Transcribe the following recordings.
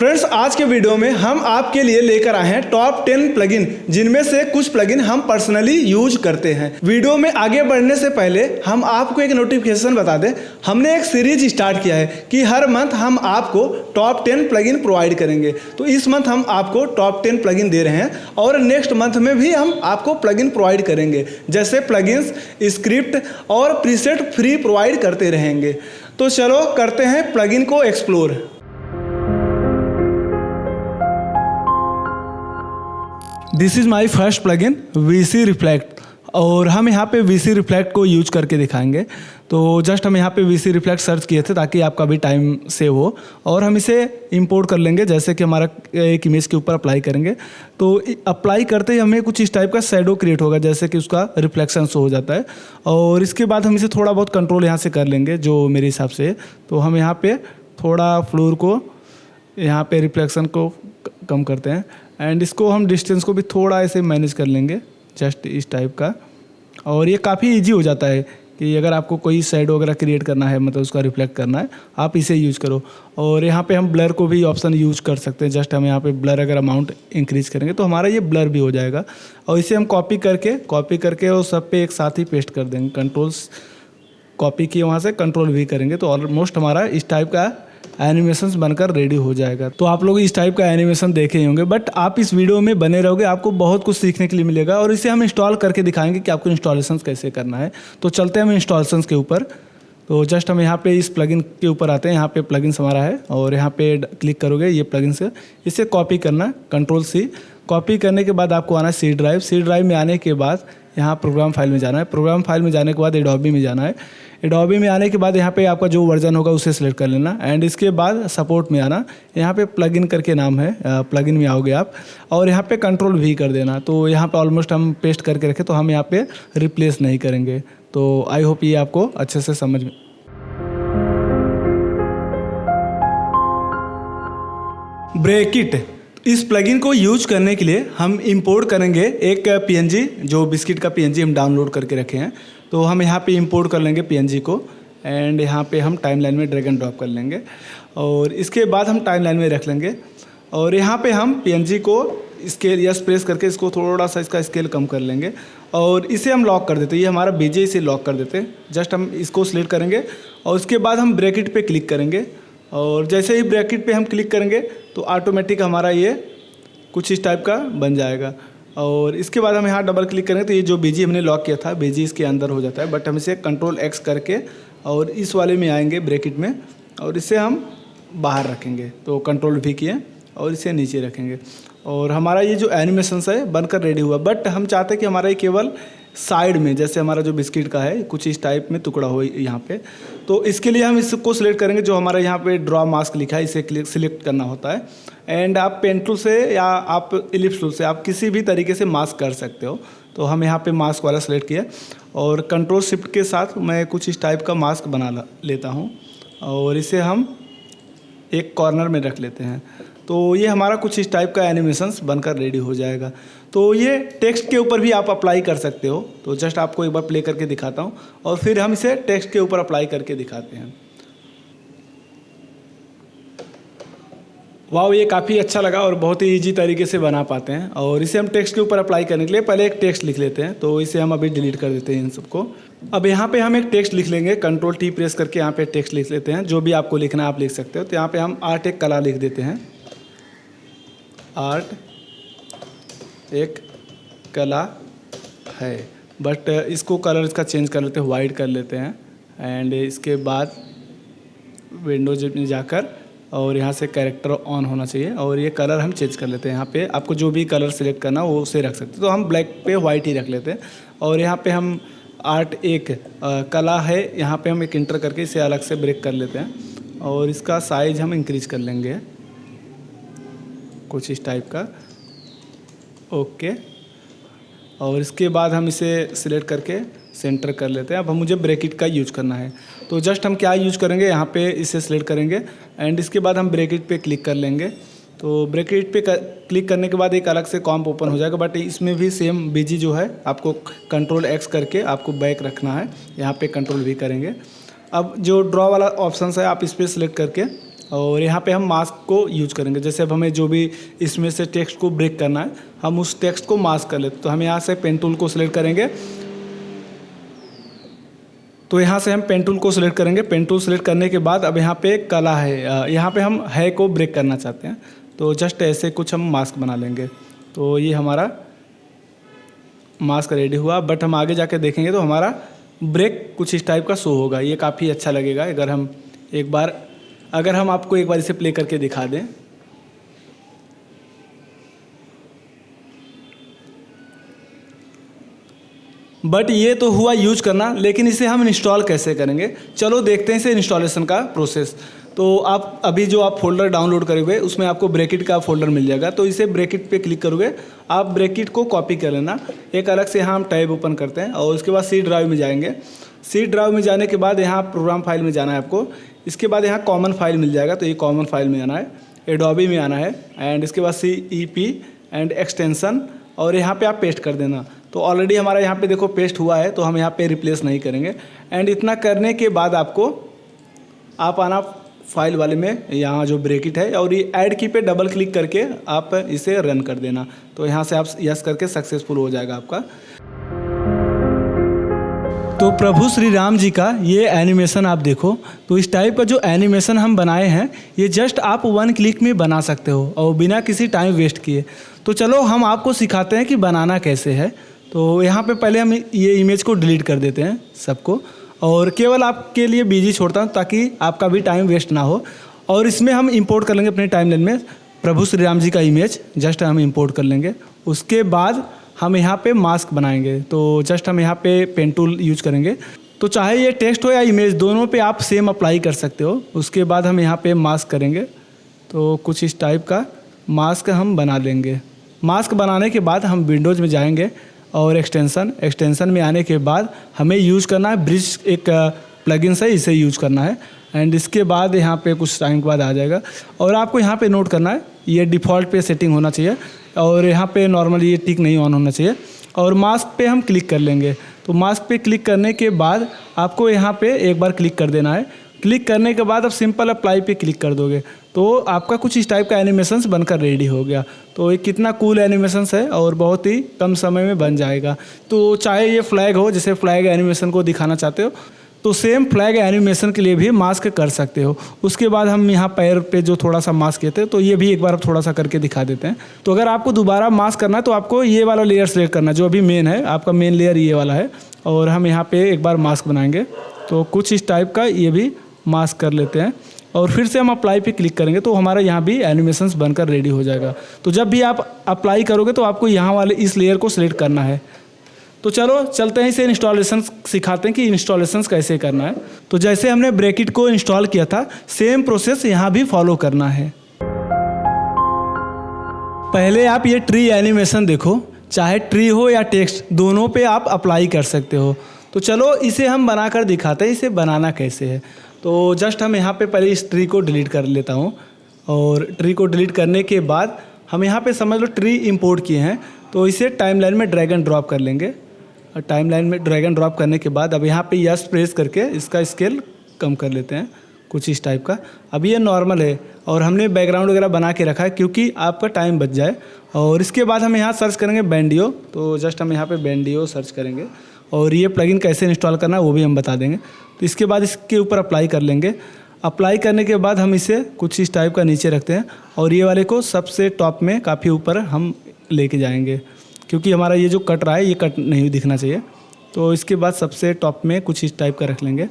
Friends, आज के video में हम आपके लिए लेकर आए हैं टॉप 10 प्लगइन, जिनमें से कुछ प्लगइन हम पर्सनली यूज करते हैं। वीडियो में आगे बढ़ने से पहले हम आपको एक नोटिफिकेशन बता दें। हमने एक सीरीज स्टार्ट किया है कि हर मंथ हम आपको टॉप 10 प्लगइन प्रोवाइड करेंगे। तो इस मंथ हम आपको टॉप 10 प्लगइन दे रहे हैं और नेक्स्ट मंथ में भी हम आपको प्लगइन प्रोवाइड करेंगे, जैसे प्लगइन्स, स्क्रिप्ट और प्रीसेट फ्री प्रोवाइड करते रहेंगे। तो चलो करते हैं प्लगइन को explore. This is my first plugin VC reflect, और हम यहाँ पे VC रिफ्लेक्ट को यूज करके दिखाएंगे। तो जस्ट हम यहाँ पे VC रिफ्लेक्ट सर्च किए थे ताकि आपका भी टाइम सेव हो, और हम इसे इंपोर्ट कर लेंगे। जैसे कि हमारा एक इमेज के ऊपर अप्लाई करेंगे तो अप्लाई करते ही हमें कुछ इस टाइप का शैडो क्रिएट होगा, जैसे कि उसका रिफ्लेक्शन शो हो जाता है। और इसके बाद हम इसे थोड़ा बहुत कंट्रोल यहाँ से कर लेंगे, जो मेरे हिसाब से। तो हम यहाँ पर थोड़ा फ्लोर को, यहाँ पर रिफ्लेक्शन को कम करते हैं, एंड इसको हम डिस्टेंस को भी थोड़ा ऐसे मैनेज कर लेंगे, जस्ट इस टाइप का। और ये काफ़ी इजी हो जाता है कि अगर आपको कोई शैडो वगैरह क्रिएट करना है, मतलब उसका रिफ्लेक्ट करना है, आप इसे यूज़ करो। और यहाँ पे हम ब्लर को भी ऑप्शन यूज़ कर सकते हैं। जस्ट हम यहाँ पे ब्लर अगर अमाउंट इंक्रीज करेंगे तो हमारा ये ब्लर भी हो जाएगा। और इसे हम कॉपी करके और सब पे एक साथ ही पेस्ट कर देंगे। कंट्रोल्स कॉपी किए, वहाँ से कंट्रोल भी करेंगे तो ऑलमोस्ट हमारा इस टाइप का एनिमेशंस बनकर रेडी हो जाएगा। तो आप लोग इस टाइप का एनिमेशन देखे ही होंगे, बट आप इस वीडियो में बने रहोगे, आपको बहुत कुछ सीखने के लिए मिलेगा। और इसे हम इंस्टॉल करके दिखाएंगे कि आपको इंस्टॉलेशंस कैसे करना है। तो चलते हैं हम इंस्टॉलेशंस के ऊपर। तो जस्ट हम यहाँ पे इस प्लगइन के ऊपर आते हैं। यहाँ पे प्लगइन्स हमारा है और यहाँ पे क्लिक करोगे ये प्लगइन से, इसे कॉपी करना, कंट्रोल-C। कॉपी करने के बाद आपको आना है C ड्राइव। C ड्राइव में आने के बाद यहाँ प्रोग्राम फाइल में जाना है। प्रोग्राम फाइल में जाने के बाद एडोबी में जाना है। एडोबी में आने के बाद यहाँ पे आपका जो वर्जन होगा उसे सिलेक्ट कर लेना, एंड इसके बाद सपोर्ट में आना। यहाँ पे प्लगइन करके नाम है, प्लगइन में आओगे आप, और यहाँ पे कंट्रोल-V कर देना। तो यहाँ पे ऑलमोस्ट हम पेस्ट करके रखें, तो हम यहाँ पे रिप्लेस नहीं करेंगे। तो आई होप ये आपको अच्छे से समझ में। ब्रेकिट, इस प्लगइन को यूज करने के लिए हम इंपोर्ट करेंगे एक PNG, जो बिस्किट का PNG हम डाउनलोड करके रखे हैं। तो हम यहाँ पे इंपोर्ट कर लेंगे PNG को, एंड यहाँ पे हम टाइमलाइन में ड्रैग एंड ड्रॉप कर लेंगे, और इसके बाद हम टाइमलाइन में रख लेंगे। और यहाँ पे हम PNG को स्केल या प्रेस करके इसको थोड़ा सा इसका स्केल कम कर लेंगे, और इसे हम लॉक कर देते हैं। ये हमारा BJ, इसे लॉक कर देते हैं। जस्ट हम इसको सिलेक्ट करेंगे और उसके बाद हम ब्रैकेट पे क्लिक करेंगे, और जैसे ही ब्रैकेट पे हम क्लिक करेंगे तो ऑटोमेटिक हमारा ये कुछ इस टाइप का बन जाएगा। और इसके बाद हम यहाँ डबल क्लिक करेंगे तो ये जो BJ हमने लॉक किया था, BJ इसके अंदर हो जाता है। बट हम इसे कंट्रोल-X करके और इस वाले में आएंगे ब्रैकेट में, और इसे हम बाहर रखेंगे। तो कंट्रोल-V किए और इसे नीचे रखेंगे, और हमारा ये जो एनिमेशंस है बनकर रेडी हुआ। बट हम चाहते हैं कि हमारा ये केवल साइड में, जैसे हमारा जो बिस्किट का है, कुछ इस टाइप में टुकड़ा हो यहाँ पे। तो इसके लिए हम इसको सिलेक्ट करेंगे, जो हमारा यहाँ पे ड्रॉ मास्क लिखा है, इसे सिलेक्ट करना होता है। एंड आप पेन टूल से या आप इलिप्स टूल से आप किसी भी तरीके से मास्क कर सकते हो। तो हम यहाँ पे मास्क वाला सेलेक्ट किया, और कंट्रोल-Shift के साथ मैं कुछ इस टाइप का मास्क बना लेता हूँ, और इसे हम एक कॉर्नर में रख लेते हैं। तो ये हमारा कुछ इस टाइप का एनिमेशंस बनकर रेडी हो जाएगा। तो ये टेक्स्ट के ऊपर भी आप अप्लाई कर सकते हो। तो जस्ट आपको एक बार प्ले करके दिखाता हूँ, और फिर हम इसे टेक्स्ट के ऊपर अप्लाई करके दिखाते हैं। वाह, ये काफ़ी अच्छा लगा और बहुत ही ईजी तरीके से बना पाते हैं। और इसे हम टेक्स्ट के ऊपर अप्लाई करने के लिए पहले एक टेक्स्ट लिख लेते हैं। तो इसे हम अभी डिलीट कर देते हैं इन सबको। अब यहाँ पे हम एक टेक्स्ट लिख लेंगे, कंट्रोल-T प्रेस करके यहाँ पे टेक्स्ट लिख लेते हैं। जो भी आपको लिखना है आप लिख सकते हो। तो यहाँ पे हम आर्ट एक कला लिख देते हैं। आर्ट एक कला है, बट इसको कलर इसका चेंज कर लेते हैं, वाइट कर लेते हैं। एंड इसके बाद विंडोज में जाकर और यहाँ से कैरेक्टर ऑन होना चाहिए, और ये कलर हम चेंज कर लेते हैं। यहाँ पे आपको जो भी कलर सेलेक्ट करना हो वो उसे रख सकते हैं। तो हम ब्लैक पे वाइट ही रख लेते हैं। और यहाँ पे हम आर्ट एक कला है, यहाँ पे हम एक इंटर करके इसे अलग से ब्रेक कर लेते हैं, और इसका साइज हम इंक्रीज कर लेंगे कुछ इस टाइप का। ओके, और इसके बाद हम इसे सिलेक्ट करके सेंटर कर लेते हैं। अब हम मुझे ब्रैकेट का यूज करना है, तो जस्ट हम क्या यूज करेंगे, यहाँ पे इसे सिलेक्ट करेंगे, एंड इसके बाद हम ब्रैकेट पे क्लिक कर लेंगे। तो ब्रैकेट पे क्लिक करने के बाद एक अलग से कॉम्प ओपन हो जाएगा। बट इसमें भी सेम BJ जो है आपको कंट्रोल-X करके आपको बैक रखना है। यहाँ पे कंट्रोल-V करेंगे। अब जो ड्रॉ वाला ऑप्शन है आप इस पर सिलेक्ट करके और यहाँ पे हम मास्क को यूज करेंगे। जैसे अब हमें जो भी इसमें से टेक्स्ट को ब्रेक करना है, हम उस टेक्स्ट को मास्क कर लेते। तो हम यहाँ से पेन टूल को सिलेक्ट करेंगे। तो यहाँ से हम पेन टूल को सिलेक्ट करेंगे। पेन टूल सिलेक्ट करने के बाद अब यहाँ पे कला है, यहाँ पे हम है को ब्रेक करना चाहते हैं। तो जस्ट ऐसे कुछ हम मास्क बना लेंगे। तो ये हमारा मास्क रेडी हुआ। बट हम आगे जाके देखेंगे तो हमारा ब्रेक कुछ इस टाइप का शो होगा। ये काफ़ी अच्छा लगेगा अगर हम आपको एक बार इसे प्ले करके दिखा दें। बट ये तो हुआ यूज करना, लेकिन इसे हम इंस्टॉल कैसे करेंगे, चलो देखते हैं इसे इंस्टॉलेशन का प्रोसेस। तो आप अभी जो आप फोल्डर डाउनलोड करोगे उसमें आपको ब्रेकिट का फोल्डर मिल जाएगा। तो इसे ब्रेकिट पे क्लिक करोगे, आप ब्रेकिट को कॉपी कर लेना। एक अलग से यहाँ हम टैब ओपन करते हैं और उसके बाद सी ड्राइव में जाएंगे। सी ड्राइव में जाने के बाद यहाँ प्रोग्राम फाइल में जाना है आपको। इसके बाद यहाँ कॉमन फाइल मिल जाएगा, तो ये कॉमन फाइल में आना है, एडोबी में आना है एंड इसके बाद CEP एंड एक्सटेंशन और यहाँ पे आप पेस्ट कर देना। तो ऑलरेडी हमारा यहाँ पे देखो पेस्ट हुआ है, तो हम यहाँ पे रिप्लेस नहीं करेंगे। एंड इतना करने के बाद आप आना फाइल वाले में, यहाँ जो ब्रेकिट है और ये ऐड की पे डबल क्लिक करके आप इसे रन कर देना। तो यहाँ से आप यस करके सक्सेसफुल हो जाएगा आपका। तो प्रभु श्री राम जी का ये एनिमेशन आप देखो। तो इस टाइप का जो एनिमेशन हम बनाए हैं ये जस्ट आप 1 क्लिक में बना सकते हो और बिना किसी टाइम वेस्ट किए। तो चलो हम आपको सिखाते हैं कि बनाना कैसे है। तो यहाँ पे पहले हम ये इमेज को डिलीट कर देते हैं सबको, और केवल आपके लिए बिजी छोड़ता हूँ ताकि आपका भी टाइम वेस्ट ना हो। और इसमें हम इंपोर्ट कर लेंगे अपने टाइमलाइन में प्रभु श्री राम जी का इमेज, जस्ट हम इंपोर्ट कर लेंगे। उसके बाद हम यहाँ पे मास्क बनाएंगे। तो जस्ट हम यहाँ पे पेन टूल यूज करेंगे। तो चाहे ये टेक्स्ट हो या इमेज, दोनों पे आप सेम अप्लाई कर सकते हो। उसके बाद हम यहाँ पे मास्क करेंगे। तो कुछ इस टाइप का मास्क हम बना लेंगे। मास्क बनाने के बाद हम विंडोज़ में जाएंगे और एक्सटेंशन में आने के बाद हमें यूज़ करना है ब्रिज, एक प्लगइन है, इसे यूज करना है। एंड इसके बाद यहाँ पे कुछ टाइम के बाद आ जाएगा। और आपको यहाँ पे नोट करना है ये डिफ़ॉल्ट पे सेटिंग होना चाहिए और यहाँ पे नॉर्मली ये टिक नहीं ऑन होना चाहिए। और मास्क पे हम क्लिक कर लेंगे। तो मास्क पे क्लिक करने के बाद आपको यहाँ पे एक बार क्लिक कर देना है। क्लिक करने के बाद आप सिंपल अप्लाई पे क्लिक कर दोगे तो आपका कुछ इस टाइप का एनिमेशंस बनकर रेडी हो गया। तो ये कितना कूल एनिमेशंस है और बहुत ही कम समय में बन जाएगा। तो चाहे ये फ्लैग हो, जैसे फ्लैग एनिमेशन को दिखाना चाहते हो तो सेम फ्लैग एनिमेशन के लिए भी मास्क कर सकते हो। उसके बाद हम यहाँ पैर पे जो थोड़ा सा मास्क कहते हैं तो ये भी एक बार थोड़ा सा करके दिखा देते हैं। तो अगर आपको दोबारा मास्क करना है तो आपको ये वाला लेयर सेलेक्ट करना है, जो अभी मेन है, आपका मेन लेयर ये वाला है। और हम यहाँ पे एक बार मास्क बनाएंगे तो कुछ इस टाइप का ये भी मास्क कर लेते हैं और फिर से हम अप्लाई पे क्लिक करेंगे तो हमारा यहाँ भी एनिमेशंस बनकर रेडी हो जाएगा। तो जब भी आप अप्लाई करोगे तो आपको यहाँ वाले इस लेयर को सिलेक्ट करना है। तो चलो चलते हैं, इसे इंस्टॉलेशन सिखाते हैं कि इंस्टॉलेशंस कैसे करना है। तो जैसे हमने ब्रेकिट को इंस्टॉल किया था सेम प्रोसेस यहाँ भी फॉलो करना है। पहले आप ये ट्री एनिमेशन देखो, चाहे ट्री हो या टेक्स्ट दोनों पे आप अप्लाई कर सकते हो। तो चलो इसे हम बनाकर दिखाते हैं इसे बनाना कैसे है। तो जस्ट हम यहाँ पे पहले इस ट्री को डिलीट कर लेता हूँ और ट्री को डिलीट करने के बाद हम यहाँ पे समझ लो ट्री इंपोर्ट किए हैं तो इसे टाइमलाइन में ड्रैग एंड ड्रॉप कर लेंगे। और टाइमलाइन में ड्रैग एंड ड्रॉप करने के बाद अब यहाँ पे यस प्रेस करके इसका स्केल कम कर लेते हैं कुछ इस टाइप का। अब ये नॉर्मल है और हमने बैकग्राउंड वगैरह बना के रखा है क्योंकि आपका टाइम बच जाए। और इसके बाद हम यहाँ सर्च करेंगे बैंडियो। तो जस्ट हम यहाँ पे बैंडियो सर्च करेंगे और ये प्लगइन कैसे इंस्टॉल करना है वो भी हम बता देंगे। तो इसके बाद इसके ऊपर अप्लाई कर लेंगे। अप्लाई करने के बाद हम इसे कुछ इस टाइप का नीचे रखते हैं और ये वाले को सबसे टॉप में काफ़ी ऊपर हम लेके जाएंगे क्योंकि हमारा ये जो कट रहा है ये कट नहीं दिखना चाहिए। तो इसके बाद सबसे टॉप में कुछ इस टाइप का रख लेंगे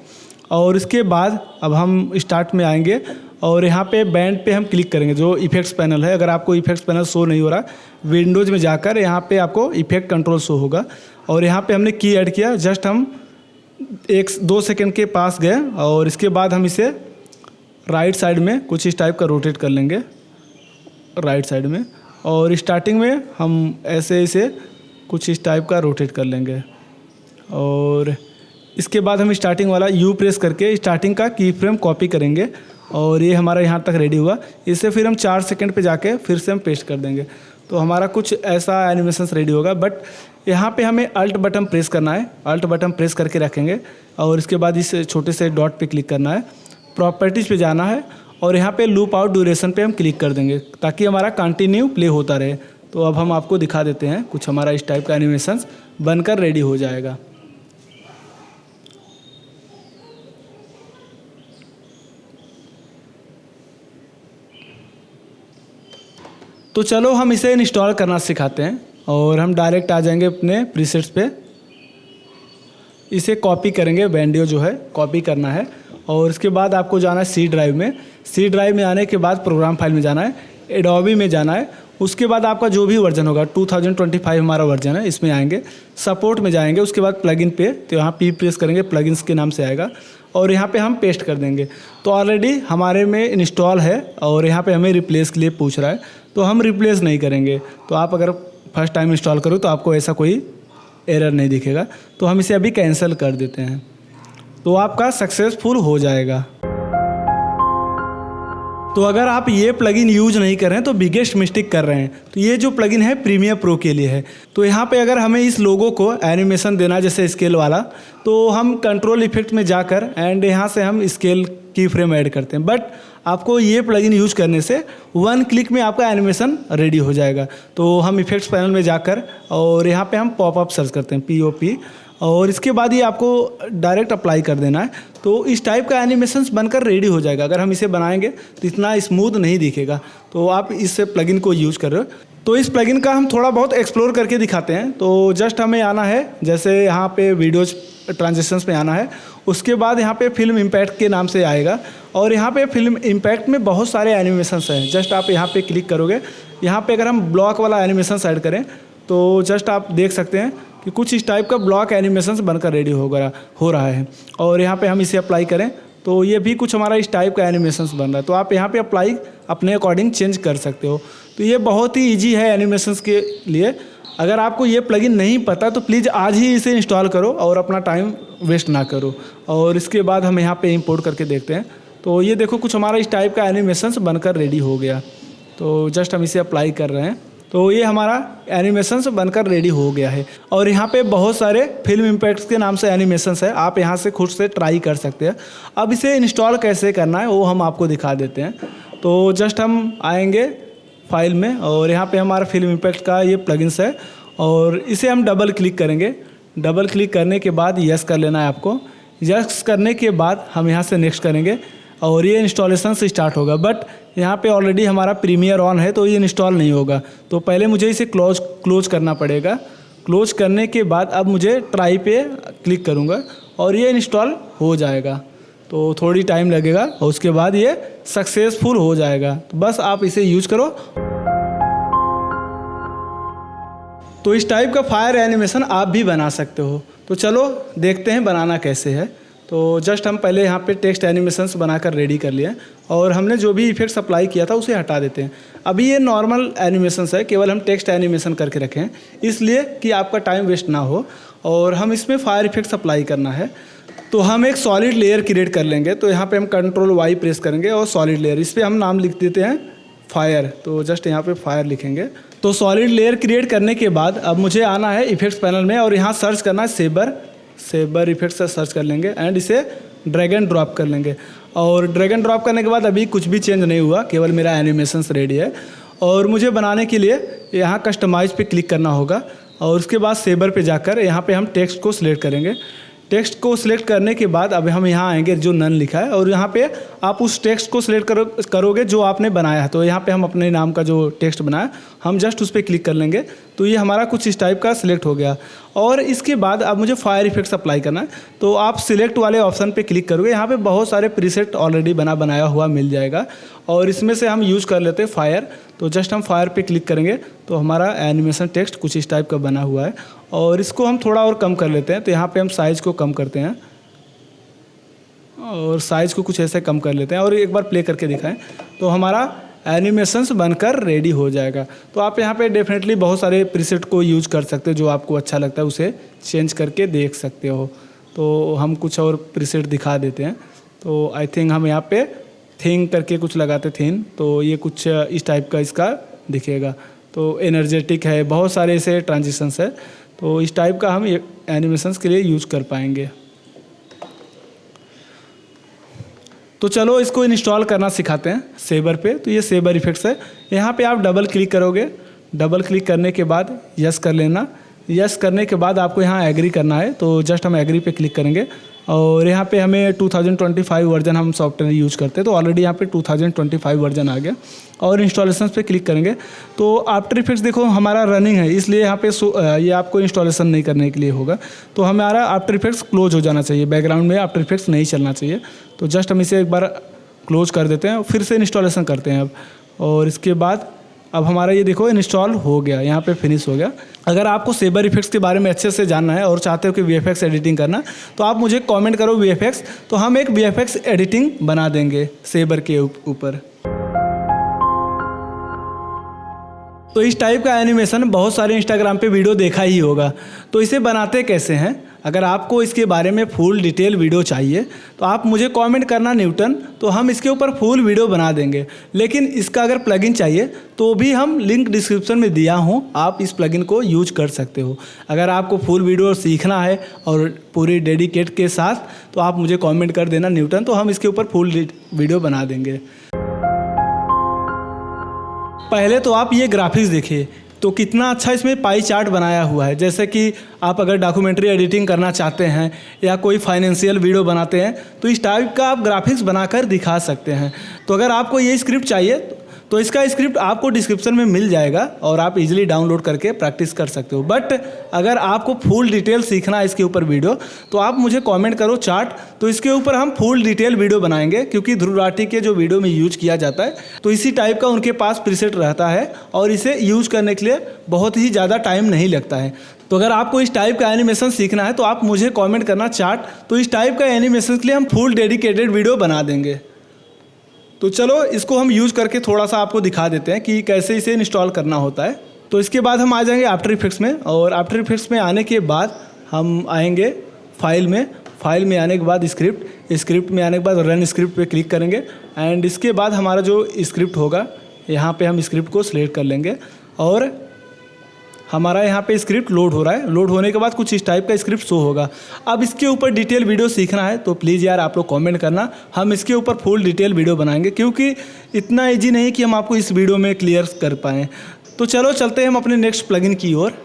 और इसके बाद अब हम स्टार्ट में आएंगे और यहाँ पे बैंड पे हम क्लिक करेंगे जो इफेक्ट्स पैनल है। अगर आपको इफेक्ट्स पैनल शो नहीं हो रहा, विंडोज़ में जाकर यहाँ पे आपको इफेक्ट कंट्रोल शो होगा और यहाँ पे हमने की ऐड किया। जस्ट हम 1-2 सेकेंड के पास गए और इसके बाद हम इसे राइट साइड में कुछ इस टाइप का रोटेट कर लेंगे राइट साइड में। और स्टार्टिंग में हम ऐसे इसे कुछ इस टाइप का रोटेट कर लेंगे और इसके बाद हम स्टार्टिंग वाला यू प्रेस करके स्टार्टिंग का की फ्रेम कॉपी करेंगे और ये हमारा यहाँ तक रेडी हुआ। इसे फिर हम 4 सेकंड पे जाके फिर से हम पेस्ट कर देंगे तो हमारा कुछ ऐसा एनिमेशंस रेडी होगा। बट यहाँ पे हमें अल्ट बटन प्रेस करना है, अल्ट बटन प्रेस करके रखेंगे और इसके बाद इस छोटे से डॉट पे क्लिक करना है, प्रॉपर्टीज़ पे जाना है और यहाँ पे लूप आउट ड्यूरेशन पे हम क्लिक कर देंगे ताकि हमारा कंटिन्यू प्ले होता रहे। तो अब हम आपको दिखा देते हैं, कुछ हमारा इस टाइप का एनिमेशंस बनकर रेडी हो जाएगा। तो चलो हम इसे इंस्टॉल करना सिखाते हैं और हम डायरेक्ट आ जाएंगे अपने प्रीसेट्स पे। इसे कॉपी करेंगे, बैंडियो जो है कॉपी करना है और इसके बाद आपको जाना है सी ड्राइव में। सी ड्राइव में आने के बाद प्रोग्राम फाइल में जाना है, एडोबी में जाना है। उसके बाद आपका जो भी वर्जन होगा 2025 हमारा वर्जन है, इसमें आएंगे, सपोर्ट में जाएंगे। उसके बाद प्लगइन पे, तो यहाँ पी प्रेस करेंगे, प्लगइन्स के नाम से आएगा और यहाँ पे हम पेस्ट कर देंगे। तो ऑलरेडी हमारे में इंस्टॉल है और यहाँ पे हमें रिप्लेस के लिए पूछ रहा है, तो हम रिप्लेस नहीं करेंगे। तो आप अगर फर्स्ट टाइम इंस्टॉल करो तो आपको ऐसा कोई एरर नहीं दिखेगा। तो हम इसे अभी कैंसिल कर देते हैं, तो आपका सक्सेसफुल हो जाएगा। तो अगर आप ये प्लगइन यूज नहीं कर रहे हैं तो बिगेस्ट मिस्टेक कर रहे हैं। तो ये जो प्लगइन है प्रीमियर प्रो के लिए है। तो यहाँ पे अगर हमें इस लोगो को एनिमेशन देना जैसे स्केल वाला, तो हम कंट्रोल इफेक्ट में जाकर एंड यहाँ से हम स्केल की फ्रेम ऐड करते हैं। बट आपको ये प्लगइन यूज करने से 1 क्लिक में आपका एनिमेशन रेडी हो जाएगा। तो हम इफेक्ट्स पैनल में जाकर और यहाँ पे हम पॉपअप सर्च करते हैं, POP, और इसके बाद ये आपको डायरेक्ट अप्लाई कर देना है। तो इस टाइप का एनिमेशंस बनकर रेडी हो जाएगा। अगर हम इसे बनाएंगे तो इतना स्मूथ नहीं दिखेगा। तो आप इस प्लगइन को यूज़ कर रहे हो। तो इस प्लगइन का हम थोड़ा बहुत एक्सप्लोर करके दिखाते हैं। तो जस्ट हमें आना है, जैसे यहाँ पे वीडियोज ट्रांजिशंस में आना है। उसके बाद यहाँ पे फिल्म इम्पैक्ट के नाम से आएगा और यहाँ पे फिल्म इम्पैक्ट में बहुत सारे एनिमेशंस हैं। जस्ट आप यहाँ पे क्लिक करोगे, यहाँ पे अगर हम ब्लॉक वाला एनिमेशन ऐड करें तो जस्ट आप देख सकते हैं कि कुछ इस टाइप का ब्लॉक एनिमेशंस बनकर रेडी हो रहा है। और यहाँ पे हम इसे अप्लाई करें तो ये भी कुछ हमारा इस टाइप का एनिमेशंस बन रहा है। तो आप यहाँ पे अप्लाई अपने अकॉर्डिंग चेंज कर सकते हो। तो ये बहुत ही ईजी है एनिमेशंस के लिए। अगर आपको ये प्लगइन नहीं पता तो प्लीज़ आज ही इसे इंस्टॉल करो और अपना टाइम वेस्ट ना करो। और इसके बाद हम यहाँ पे इंपोर्ट करके देखते हैं। तो ये देखो कुछ हमारा इस टाइप का एनिमेशंस बनकर रेडी हो गया। तो जस्ट हम इसे अप्लाई कर रहे हैं। तो ये हमारा एनिमेशंस बनकर रेडी हो गया है। और यहाँ पे बहुत सारे फिल्म इम्पैक्ट्स के नाम से एनिमेशंस है, आप यहाँ से खुद से ट्राई कर सकते हैं। अब इसे इंस्टॉल कैसे करना है वो हम आपको दिखा देते हैं। तो जस्ट हम आएंगे फाइल में और यहाँ पे हमारा फिल्म इम्पैक्ट का ये प्लगइन्स है और इसे हम डबल क्लिक करेंगे। डबल क्लिक करने के बाद यस कर लेना है आपको। यस करने के बाद हम यहाँ से नेक्स्ट करेंगे और ये इंस्टॉलेशन से स्टार्ट होगा। बट यहाँ पे ऑलरेडी हमारा प्रीमियर ऑन है तो ये इंस्टॉल नहीं होगा। तो पहले मुझे इसे क्लोज करना पड़ेगा। क्लोज करने के बाद अब मुझे ट्राई पे क्लिक करूँगा और ये इंस्टॉल हो जाएगा। तो थोड़ी टाइम लगेगा और उसके बाद ये सक्सेसफुल हो जाएगा। तो बस आप इसे यूज करो। तो इस टाइप का फायर एनिमेशन आप भी बना सकते हो। तो चलो देखते हैं बनाना कैसे है। तो जस्ट हम पहले यहाँ पे टेक्स्ट एनिमेशंस बनाकर रेडी कर लिए और हमने जो भी इफेक्ट्स अप्लाई किया था उसे हटा देते हैं। अभी ये नॉर्मल एनिमेशंस है, केवल हम टेक्स्ट एनिमेशन करके रखें इसलिए कि आपका टाइम वेस्ट ना हो। और हम इसमें फायर इफेक्ट्स अप्लाई करना है। तो हम एक सॉलिड लेयर क्रिएट कर लेंगे। तो यहाँ पे हम Ctrl+Y प्रेस करेंगे और सॉलिड लेयर, इस पर हम नाम लिख देते हैं फायर। तो जस्ट यहाँ पे फायर लिखेंगे। तो सॉलिड लेयर क्रिएट करने के बाद अब मुझे आना है इफेक्ट्स पैनल में और यहाँ सर्च करना है सेबर इफेक्ट से सर्च कर लेंगे एंड इसे ड्रैग एंड ड्रॉप कर लेंगे। और ड्रैग एंड ड्रॉप करने के बाद अभी कुछ भी चेंज नहीं हुआ, केवल मेरा एनिमेशंस रेडी है। और मुझे बनाने के लिए यहाँ कस्टमाइज पे क्लिक करना होगा और उसके बाद सेबर पे जाकर यहाँ पे हम टेक्स्ट को सिलेक्ट करेंगे। टेक्स्ट को सिलेक्ट करने के बाद अब हम यहाँ आएंगे जो नन लिखा है और यहाँ पे आप उस टेक्स्ट को सिलेक्ट करोगे जो आपने बनाया है। तो यहाँ पे हम अपने नाम का जो टेक्स्ट बनाया हम जस्ट उस पर क्लिक कर लेंगे। तो ये हमारा कुछ इस टाइप का सिलेक्ट हो गया। और इसके बाद अब मुझे फायर इफेक्ट्स अप्लाई करना है। तो आप सिलेक्ट वाले ऑप्शन पे क्लिक करोगे, यहाँ पे बहुत सारे प्रीसेट ऑलरेडी बनाया हुआ मिल जाएगा और इसमें से हम यूज़ कर लेते हैं फायर। तो जस्ट हम फायर पे क्लिक करेंगे तो हमारा एनिमेशन टेक्स्ट कुछ इस टाइप का बना हुआ है और इसको हम थोड़ा और कम कर लेते हैं। तो यहाँ पे हम साइज़ को कम करते हैं और साइज़ को कुछ ऐसे कम कर लेते हैं और एक बार प्ले करके दिखाएं तो हमारा एनिमेशंस बनकर रेडी हो जाएगा। तो आप यहाँ पे डेफिनेटली बहुत सारे प्रीसेट को यूज कर सकते हो, जो आपको अच्छा लगता है उसे चेंज करके देख सकते हो। तो हम कुछ और प्रीसेट दिखा देते हैं। तो आई थिंक हम यहाँ पे थिंग करके कुछ लगाते थीन, तो ये कुछ इस टाइप का इसका दिखेगा। तो एनर्जेटिक है, बहुत सारे ऐसे ट्रांजिशंस है। तो इस टाइप का हम एनिमेशंस के लिए यूज कर पाएंगे। तो चलो इसको इंस्टॉल करना सिखाते हैं सेबर पे। तो ये सेबर इफेक्ट्स है। यहाँ पे आप डबल क्लिक करोगे, डबल क्लिक करने के बाद यस कर लेना। यस करने के बाद आपको यहाँ एग्री करना है, तो जस्ट हम एग्री पे क्लिक करेंगे और यहाँ पे हमें 2025 वर्जन हम सॉफ्टवेयर यूज करते हैं, तो ऑलरेडी यहाँ पे 2025 वर्जन आ गया। और इंस्टॉलेशन पे क्लिक करेंगे तो आफ्टर इफेक्ट्स देखो हमारा रनिंग है, इसलिए यहाँ पे ये आपको इंस्टॉलेशन नहीं करने के लिए होगा। तो हमारा आफ्टर इफेक्ट्स क्लोज हो जाना चाहिए, बैकग्राउंड में आफ्टर इफेक्ट्स नहीं चलना चाहिए। तो जस्ट हम इसे एक बार क्लोज कर देते हैं, फिर से इंस्टॉलेशन करते हैं अब। और इसके बाद अब हमारा ये देखो इंस्टॉल हो गया, यहाँ पे फिनिश हो गया। अगर आपको सेबर इफेक्ट्स के बारे में अच्छे से जानना है और चाहते हो कि वीएफएक्स एडिटिंग करना, तो आप मुझे कमेंट करो वीएफएक्स, तो हम एक वीएफएक्स एडिटिंग बना देंगे सेबर के ऊपर। तो इस टाइप का एनिमेशन बहुत सारे इंस्टाग्राम पे वीडियो देखा ही होगा। तो इसे बनाते कैसे हैं, अगर आपको इसके बारे में फुल डिटेल वीडियो चाहिए तो आप मुझे कमेंट करना न्यूटन, तो हम इसके ऊपर फुल वीडियो बना देंगे। लेकिन इसका अगर प्लगइन चाहिए तो भी हम लिंक डिस्क्रिप्शन में दिया हूँ, आप इस प्लगइन को यूज कर सकते हो। अगर आपको फुल वीडियो सीखना है और पूरी डेडिकेट के साथ, तो आप मुझे कमेंट कर देना न्यूटन, तो हम इसके ऊपर फुल वीडियो बना देंगे। पहले तो आप ये ग्राफिक्स देखिए, तो कितना अच्छा इसमें पाई चार्ट बनाया हुआ है। जैसे कि आप अगर डॉक्यूमेंट्री एडिटिंग करना चाहते हैं या कोई फाइनेंशियल वीडियो बनाते हैं, तो इस टाइप का आप ग्राफिक्स बनाकर दिखा सकते हैं। तो अगर आपको ये स्क्रिप्ट चाहिए तो इसका स्क्रिप्ट आपको डिस्क्रिप्शन में मिल जाएगा और आप इजीली डाउनलोड करके प्रैक्टिस कर सकते हो। बट अगर आपको फुल डिटेल सीखना है इसके ऊपर वीडियो, तो आप मुझे कमेंट करो चार्ट, तो इसके ऊपर हम फुल डिटेल वीडियो बनाएंगे। क्योंकि ध्रुव राठी के जो वीडियो में यूज किया जाता है, तो इसी टाइप का उनके पास प्रीसेट रहता है और इसे यूज करने के लिए बहुत ही ज़्यादा टाइम नहीं लगता है। तो अगर आपको इस टाइप का एनिमेशन सीखना है तो आप मुझे कमेंट करना चार्ट, तो इस टाइप का एनिमेशन के लिए हम फुल डेडिकेटेड वीडियो बना देंगे। तो चलो इसको हम यूज़ करके थोड़ा सा आपको दिखा देते हैं कि कैसे इसे इंस्टॉल करना होता है। तो इसके बाद हम आ जाएंगे आफ्टर इफेक्ट्स में, और आफ्टर इफेक्ट्स में आने के बाद हम आएंगे फाइल में आने के बाद स्क्रिप्ट में आने के बाद रन स्क्रिप्ट पे क्लिक करेंगे। एंड इसके बाद हमारा जो स्क्रिप्ट होगा, यहाँ पे हम स्क्रिप्ट को सिलेक्ट कर लेंगे और हमारा यहाँ पे स्क्रिप्ट लोड हो रहा है। लोड होने के बाद कुछ इस टाइप का स्क्रिप्ट शो होगा। अब इसके ऊपर डिटेल वीडियो सीखना है तो प्लीज़ यार आप लोग कमेंट करना, हम इसके ऊपर फुल डिटेल वीडियो बनाएंगे, क्योंकि इतना ईजी नहीं कि हम आपको इस वीडियो में क्लियर कर पाएँ। तो चलो चलते हैं हम अपने नेक्स्ट प्लगइन की ओर।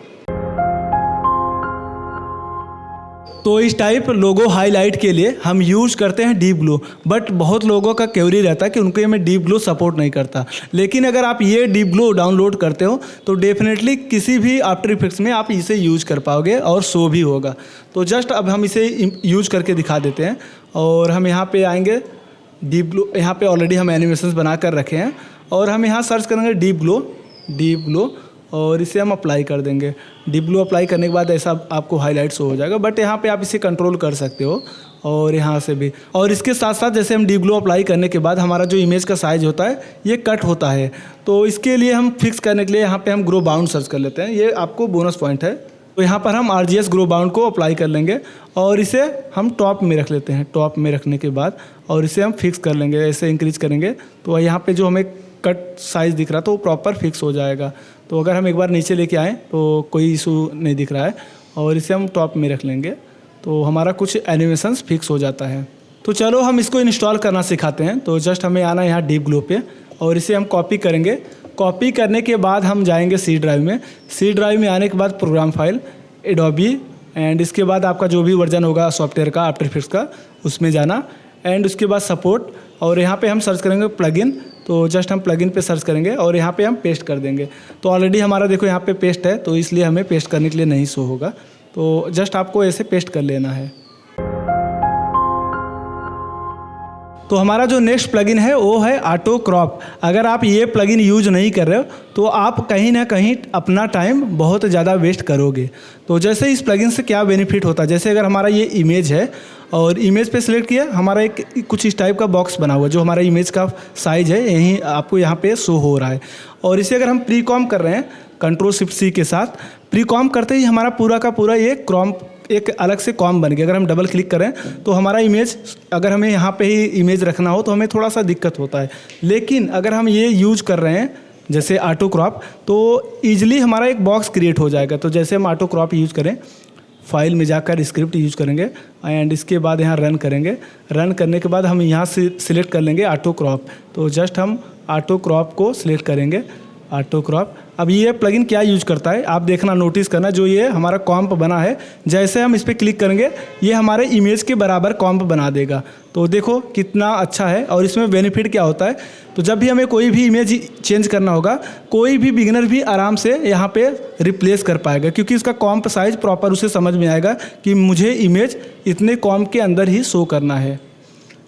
तो इस टाइप लोगो हाईलाइट के लिए हम यूज़ करते हैं डीप ग्लो, बट बहुत लोगों का क्वेरी रहता है कि उनके में डीप ग्लो सपोर्ट नहीं करता। लेकिन अगर आप ये डीप ग्लो डाउनलोड करते हो तो डेफिनेटली किसी भी आफ्टर इफेक्ट्स में आप इसे यूज कर पाओगे और शो भी होगा। तो जस्ट अब हम इसे यूज करके दिखा देते हैं और हम यहाँ पे आएंगे डीप ग्लो। यहाँ पे ऑलरेडी हम एनिमेशंस बना कर रखे हैं और हम यहाँ सर्च करेंगे डीप ग्लो और इसे हम अप्लाई कर देंगे। डीप ग्लो अप्लाई करने के बाद ऐसा आपको हाईलाइट्स हो जाएगा, बट यहाँ पे आप इसे कंट्रोल कर सकते हो और यहाँ से भी। और इसके साथ साथ जैसे हम डीप ग्लो अप्लाई करने के बाद हमारा जो इमेज का साइज़ होता है ये कट होता है, तो इसके लिए हम फिक्स करने के लिए यहाँ पे हम ग्रो बाउंड सर्च कर लेते हैं। ये आपको बोनस पॉइंट है। तो यहाँ पर हम RGS ग्रो बाउंड को अप्लाई कर लेंगे और इसे हम टॉप में रख लेते हैं। टॉप में रखने के बाद और इसे हम फिक्स कर लेंगे, ऐसे इंक्रीज करेंगे तो यहाँ पे जो हमें कट साइज़ दिख रहा था वो प्रॉपर फिक्स हो जाएगा। तो अगर हम एक बार नीचे लेके आएँ तो कोई इशू नहीं दिख रहा है और इसे हम टॉप में रख लेंगे तो हमारा कुछ एनिमेशंस फिक्स हो जाता है। तो चलो हम इसको इंस्टॉल करना सिखाते हैं। तो जस्ट हमें आना है यहाँ डीप ग्लो पे और इसे हम कॉपी करेंगे। कॉपी करने के बाद हम जाएंगे सी ड्राइव में। सी ड्राइव में आने के बाद प्रोग्राम फाइल एडोबी एंड इसके बाद आपका जो भी वर्जन होगा सॉफ्टवेयर का आफ्टर इफेक्ट्स का उसमें जाना एंड उसके बाद सपोर्ट, और यहाँ पे हम सर्च करेंगे प्लगइन। तो जस्ट हम प्लगइन पे सर्च करेंगे और यहाँ पे हम पेस्ट कर देंगे। तो ऑलरेडी हमारा देखो यहाँ पे पेस्ट है, तो इसलिए हमें पेस्ट करने के लिए नहीं शो होगा। तो जस्ट आपको ऐसे पेस्ट कर लेना है। तो हमारा जो नेक्स्ट प्लगइन है वो है ऑटो क्रॉप। अगर आप ये प्लगइन यूज नहीं कर रहे हो तो आप कहीं ना कहीं अपना टाइम बहुत ज़्यादा वेस्ट करोगे। तो जैसे इस प्लगइन से क्या बेनिफिट होता है, जैसे अगर हमारा ये इमेज है और इमेज पे सिलेक्ट किया, हमारा एक कुछ इस टाइप का बॉक्स बना हुआ है जो हमारा इमेज का साइज़ है, यही आपको यहाँ पे शो हो रहा है। और इसे अगर हम प्री कॉम कर रहे हैं Ctrl+Shift+C के साथ, प्री कॉम करते ही हमारा पूरा का पूरा ये क्रॉम एक अलग से कॉम बन गया। अगर हम डबल क्लिक करें तो हमारा इमेज, अगर हमें यहाँ पे ही इमेज रखना हो तो हमें थोड़ा सा दिक्कत होता है। लेकिन अगर हम ये यूज कर रहे हैं जैसे ऑटो क्रॉप, तो ईजिली हमारा एक बॉक्स क्रिएट हो जाएगा। तो जैसे हम ऑटो क्रॉप यूज करें, फाइल में जाकर स्क्रिप्ट यूज करेंगे एंड इसके बाद यहाँ रन करेंगे। रन करने के बाद हम यहाँ से सिलेक्ट कर लेंगे ऑटो क्रॉप। तो जस्ट हम ऑटो क्रॉप को सिलेक्ट करेंगे, ऑटो क्रॉप। अब ये प्लगइन क्या यूज करता है आप देखना, नोटिस करना। जो ये हमारा कॉम्प बना है, जैसे हम इस पर क्लिक करेंगे ये हमारे इमेज के बराबर कॉम्प बना देगा। तो देखो कितना अच्छा है। और इसमें बेनिफिट क्या होता है, तो जब भी हमें कोई भी इमेज चेंज करना होगा, कोई भी बिगिनर भी आराम से यहाँ पे रिप्लेस कर पाएगा, क्योंकि इसका कॉम्प साइज प्रॉपर उसे समझ में आएगा कि मुझे इमेज इतने कॉम्प के अंदर ही शो करना है।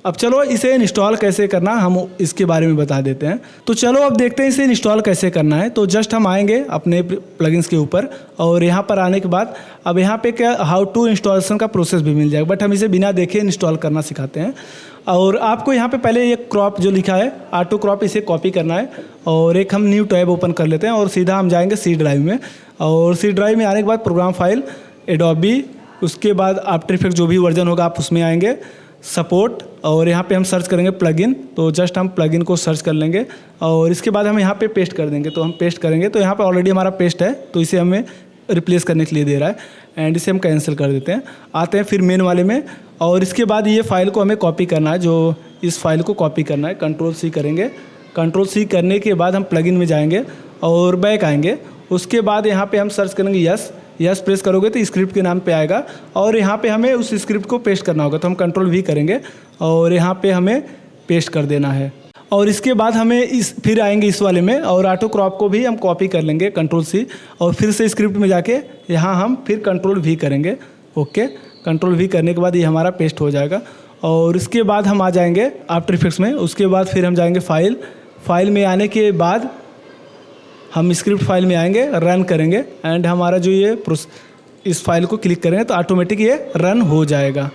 अब चलो इसे इंस्टॉल कैसे करना हम इसके बारे में बता देते हैं। तो चलो अब देखते हैं इसे इंस्टॉल कैसे करना है। तो जस्ट हम आएंगे अपने प्लगइन्स के ऊपर और यहाँ पर आने के बाद अब यहाँ पे क्या हाउ टू इंस्टॉलेशन का प्रोसेस भी मिल जाएगा, बट हम इसे बिना देखे इंस्टॉल करना सिखाते हैं। और आपको यहाँ पे पहले ये क्रॉप जो लिखा है ऑटो क्रॉप, इसे कॉपी करना है और एक हम न्यू टैब ओपन कर लेते हैं और सीधा हम जाएंगे सी ड्राइव में। और सी ड्राइव में आने के बाद प्रोग्राम फाइल, एडोबी, उसके बाद आफ्टर इफेक्ट जो भी वर्जन होगा आप उसमें आएंगे, सपोर्ट, और यहाँ पे हम सर्च करेंगे प्लगइन। तो जस्ट हम प्लगइन को सर्च कर लेंगे और इसके बाद हम यहाँ पे पेस्ट कर देंगे। तो हम पेस्ट करेंगे तो यहाँ पे ऑलरेडी हमारा पेस्ट है, तो इसे हमें रिप्लेस करने के लिए दे रहा है एंड इसे हम कैंसिल कर देते हैं। आते हैं फिर मेन वाले में और इसके बाद ये फाइल को हमें कॉपी करना है, जो इस फाइल को कॉपी करना है। कंट्रोल सी करेंगे, कंट्रोल सी करने के बाद हम प्लगइन में जाएंगे और बैक आएंगे। उसके बाद यहाँ पे हम सर्च करेंगे यस प्रेस करोगे तो स्क्रिप्ट के नाम पे आएगा और यहाँ पे हमें उस स्क्रिप्ट को पेस्ट करना होगा। तो हम कंट्रोल वी करेंगे और यहाँ पे हमें पेस्ट कर देना है। और इसके बाद हमें फिर आएंगे इस वाले में और ऑटो क्रॉप को भी हम कॉपी कर लेंगे, कंट्रोल सी, और फिर से स्क्रिप्ट में जाके यहाँ हम फिर कंट्रोल वी करेंगे। ओके, कंट्रोल वी करने के बाद ये हमारा पेस्ट हो जाएगा। और इसके बाद हम आ जाएंगे आफ्टर इफेक्ट्स में। उसके बाद फिर हम जाएंगे फाइल में आने के बाद हम स्क्रिप्ट फाइल में आएंगे, रन करेंगे एंड हमारा जो ये इस फाइल को क्लिक करेंगे तो ऑटोमेटिक ये रन हो जाएगा।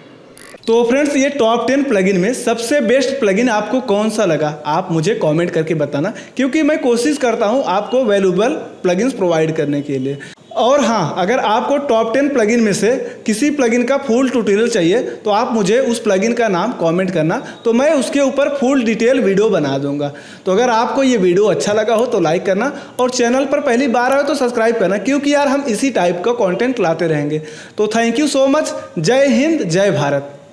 तो फ्रेंड्स ये टॉप 10 प्लगइन में सबसे बेस्ट प्लगइन आपको कौन सा लगा आप मुझे कमेंट करके बताना, क्योंकि मैं कोशिश करता हूं आपको वैल्यूएबल प्लगइन्स प्रोवाइड करने के लिए। और हाँ, अगर आपको टॉप 10 प्लगइन में से किसी प्लगइन का फुल ट्यूटोरियल चाहिए तो आप मुझे उस प्लगइन का नाम कमेंट करना, तो मैं उसके ऊपर फुल डिटेल वीडियो बना दूंगा। तो अगर आपको ये वीडियो अच्छा लगा हो तो लाइक करना और चैनल पर पहली बार आए तो सब्सक्राइब करना, क्योंकि यार हम इसी टाइप का कंटेंट लाते रहेंगे। तो थैंक यू सो मच। जय हिंद, जय भारत।